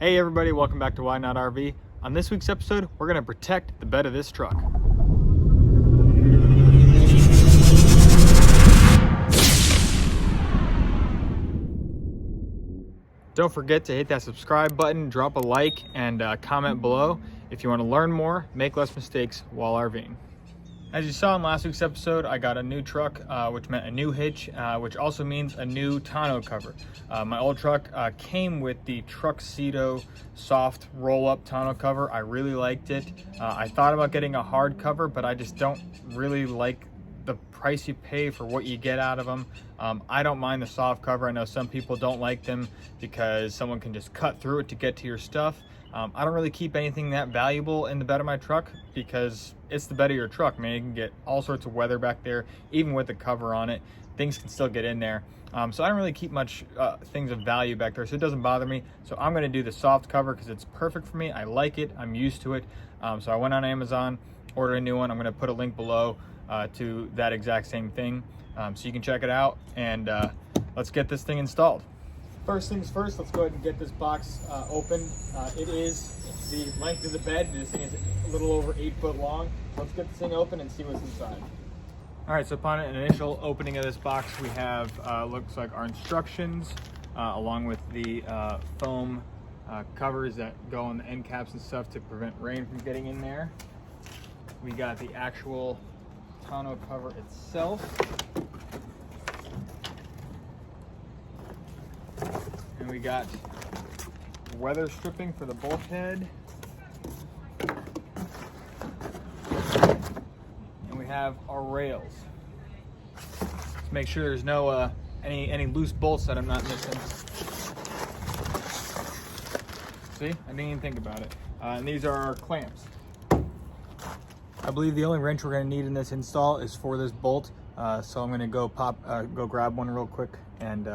Hey everybody, welcome back to Why Not RV. On this week's episode, we're going to protect the bed of this truck. Don't forget to hit that subscribe button, drop a like, and comment below if you want to learn more, make less mistakes while RVing. As you saw in last week's episode, I got a new truck, which meant a new hitch, which also means a new tonneau cover. My old truck came with the Truxedo soft roll-up tonneau cover. I really liked it. I thought about getting a hard cover, but I just don't really like the price you pay for what you get out of them. I don't mind the soft cover. I know some people don't like them because someone can just cut through it to get to your stuff. I don't really keep anything that valuable in the bed of my truck because it's the bed of your truck, man. You can get all sorts of weather back there, even with the cover on it. Things can still get in there. So I don't really keep much things of value back there, so it doesn't bother me. So I'm gonna do the soft cover because it's perfect for me. I like it, I'm used to it. So I went on Amazon, ordered a new one. I'm gonna put a link below to that exact same thing. So you can check it out, and let's get this thing installed. First things first, let's go ahead and get this box open. It is the length of the bed. This thing is a little over 8 foot long. Let's get this thing open and see what's inside. All right, so upon an initial opening of this box, we have, looks like our instructions, along with the foam covers that go on the end caps and stuff to prevent rain from getting in there. We got the actual tonneau cover itself. And we got weather stripping for the bulkhead. And we have our rails. Let's make sure there's no any loose bolts that I'm not missing. See, I didn't even think about it. And these are our clamps. I believe the only wrench we're going to need in this install is for this bolt. So I'm going to go grab one real quick, and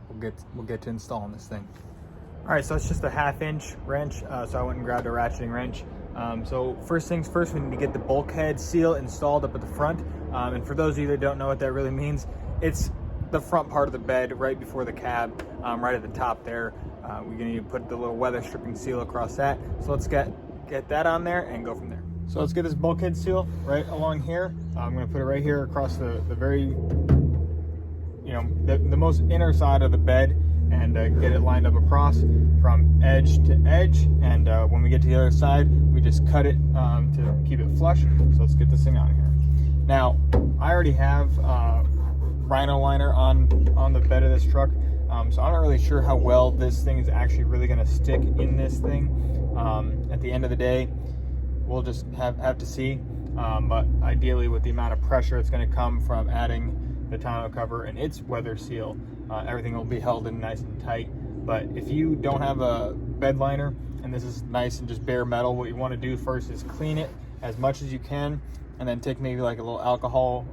we'll get to installing this thing. All right, so it's just a 1/2 inch wrench. So I went and grabbed a ratcheting wrench. So first things first, we need to get the bulkhead seal installed up at the front. And for those of you that don't know what that really means, it's the front part of the bed right before the cab, right at the top there. We're gonna need to put the little weather stripping seal across that. So let's get that on there and go from there. So let's get this bulkhead seal right along here. I'm gonna put it right here across the very, the most inner side of the bed, and get it lined up across from edge to edge. And when we get to the other side, we just cut it to keep it flush. So let's get this thing on here. Now, I already have rhino liner on the bed of this truck, so I'm not really sure how well this thing is actually really gonna stick in this thing. At the end of the day, we'll just have to see. But ideally, with the amount of pressure it's gonna come from adding the tonneau cover and its weather seal, everything will be held in nice and tight. But if you don't have a bed liner and this is nice and just bare metal, what you want to do first is clean it as much as you can, and then take maybe like a little alcohol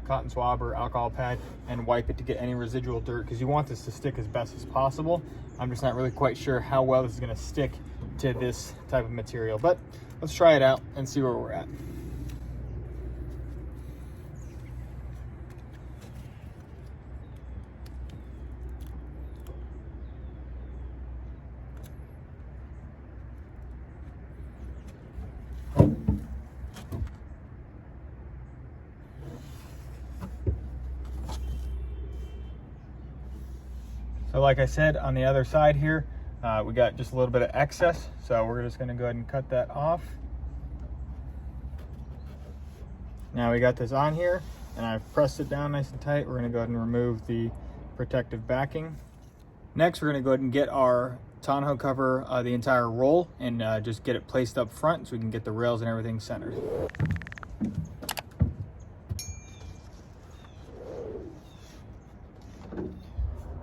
cotton swab or alcohol pad and wipe it to get any residual dirt, because you want this to stick as best as possible. I'm just not really quite sure how well this is going to stick to this type of material, but let's try it out and see where we're at. So like I said, on the other side here, we got just a little bit of excess. So we're just gonna go ahead and cut that off. Now we got this on here, and I've pressed it down nice and tight. We're gonna go ahead and remove the protective backing. Next, we're gonna go ahead and get our tonneau cover, the entire roll, and just get it placed up front so we can get the rails and everything centered.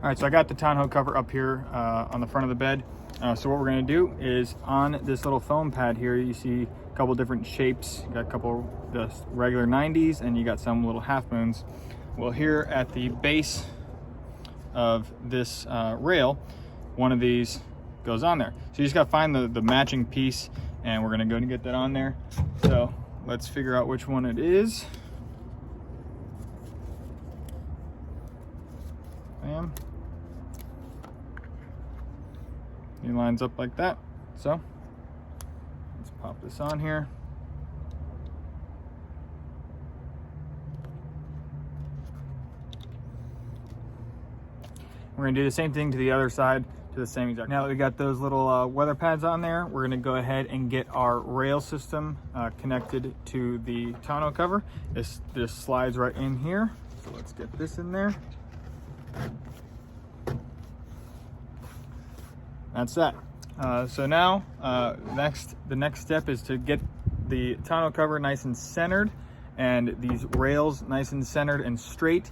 All right, so I got the tonneau cover up here on the front of the bed. So what we're gonna do is, on this little foam pad here, you see a couple different shapes. You got a couple the regular 90s, and you got some little half moons. Well, here at the base of this rail, one of these goes on there. So you just gotta find the matching piece, and we're gonna go and get that on there. So let's figure out which one it is. Bam. He lines up like that. So let's pop this on here. We're gonna do the same thing to the other side, to the same exact. Now that we got those little weather pads on there, we're gonna go ahead and get our rail system connected to the tonneau cover. This slides right in here. So let's get this in there. That's that. So now, the next step is to get the tonneau cover nice and centered and these rails nice and centered and straight.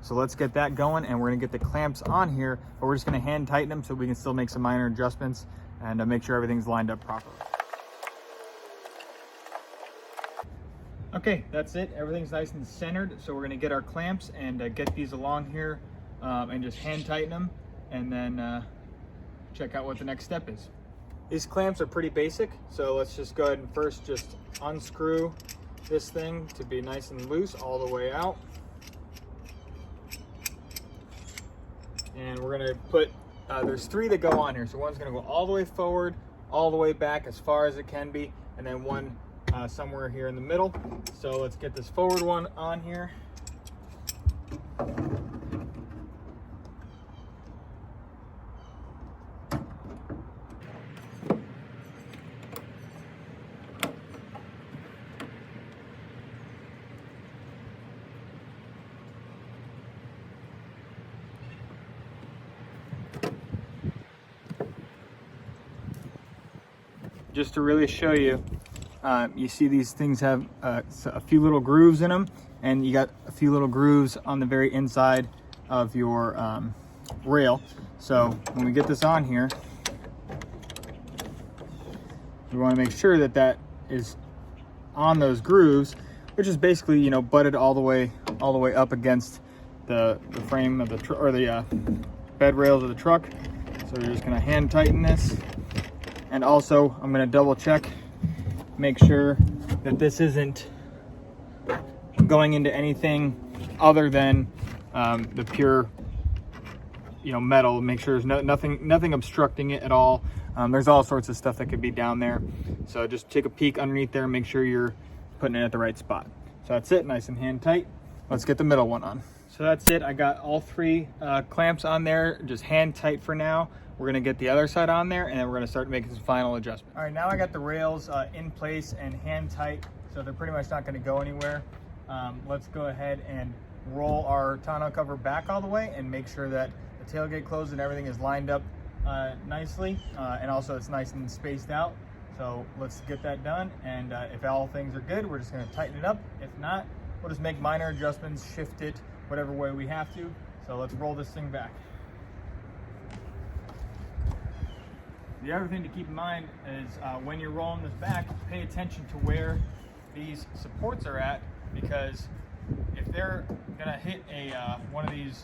So let's get that going, and we're gonna get the clamps on here, but we're just gonna hand tighten them so we can still make some minor adjustments and make sure everything's lined up properly. Okay, that's it. Everything's nice and centered. So we're gonna get our clamps and get these along here and just hand tighten them, and then check out what the next step is. These clamps are pretty basic, so let's just go ahead and first just unscrew this thing to be nice and loose all the way out. And we're gonna put, there's 3 that go on here. So one's gonna go all the way forward, all the way back as far as it can be, and then one somewhere here in the middle. So let's get this forward one on here. Just to really show you, you see these things have a few little grooves in them, and you got a few little grooves on the very inside of your rail. So when we get this on here, we want to make sure that that is on those grooves, which is basically, you know, butted all the way up against the frame of the bed rails of the truck. So we're just going to hand tighten this. And also, I'm gonna double check, make sure that this isn't going into anything other than the pure, you know, metal. Make sure there's nothing obstructing it at all. There's all sorts of stuff that could be down there. So just take a peek underneath there and make sure you're putting it at the right spot. So that's it, nice and hand tight. Let's get the middle one on. So that's it, I got all 3 clamps on there, just hand tight for now. We're gonna get the other side on there, and then we're gonna start making some final adjustments. All right, now I got the rails in place and hand tight, so they're pretty much not gonna go anywhere. Let's go ahead and roll our tonneau cover back all the way and make sure that the tailgate closed and everything is lined up nicely, and also it's nice and spaced out. So let's get that done, and if all things are good, we're just gonna tighten it up. If not, we'll just make minor adjustments, shift it, whatever way we have to. So let's roll this thing back. The other thing to keep in mind is when you're rolling this back, pay attention to where these supports are at, because if they're gonna hit one of these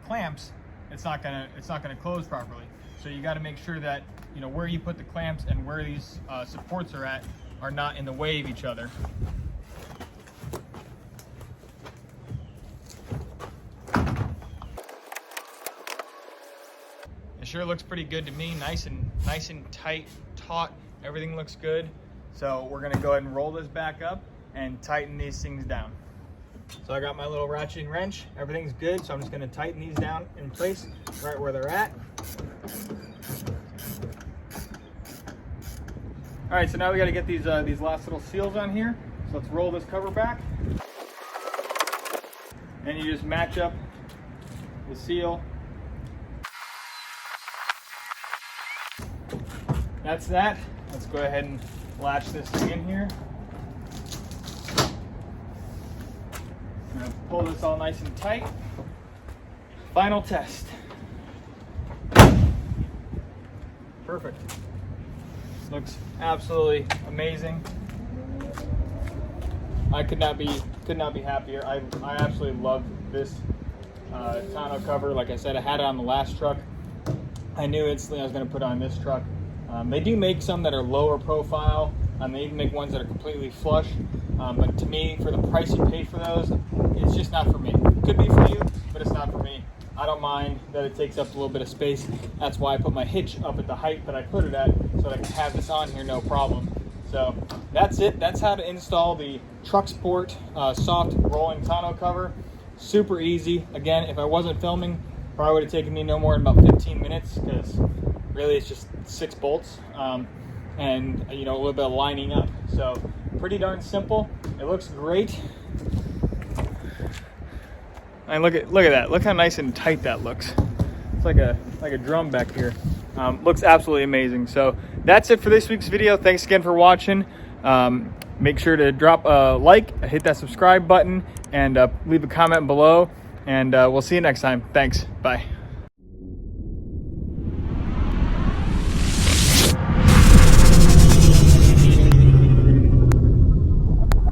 clamps, it's not gonna close properly. So you got to make sure that, you know, where you put the clamps and where these supports are at are not in the way of each other. It sure looks pretty good to me, nice and tight, taut. Everything looks good. So we're gonna go ahead and roll this back up and tighten these things down. So I got my little ratcheting wrench. Everything's good, so I'm just gonna tighten these down in place right where they're at. All right, so now we got to get these last little seals on here. So let's roll this cover back, and you just match up the seal. That's that. Let's go ahead and latch this thing in here. I'm gonna pull this all nice and tight. Final test. Perfect. Looks absolutely amazing. I could not be happier. I absolutely love this tonneau cover. Like I said, I had it on the last truck. I knew instantly I was going to put it on this truck. They do make some that are lower profile, and they even make ones that are completely flush. But to me, for the price you pay for those, it's just not for me. Could be for you, but it's not for me. I don't mind that it takes up a little bit of space. That's why I put my hitch up at the height that I put it at, so that I can have this on here no problem. So that's it. That's how to install the TruXport soft rolling tonneau cover. Super easy. Again, if I wasn't filming, probably would have taken me no more than about 15 minutes, because really it's just 6 bolts and a little bit of lining up. So pretty darn simple. It looks great. And look at that. Look how nice and tight that looks. It's like a drum back here. Looks absolutely amazing. So that's it for this week's video. Thanks again for watching. Make sure to drop a like, hit that subscribe button, and leave a comment below. And we'll see you next time. Thanks. Bye.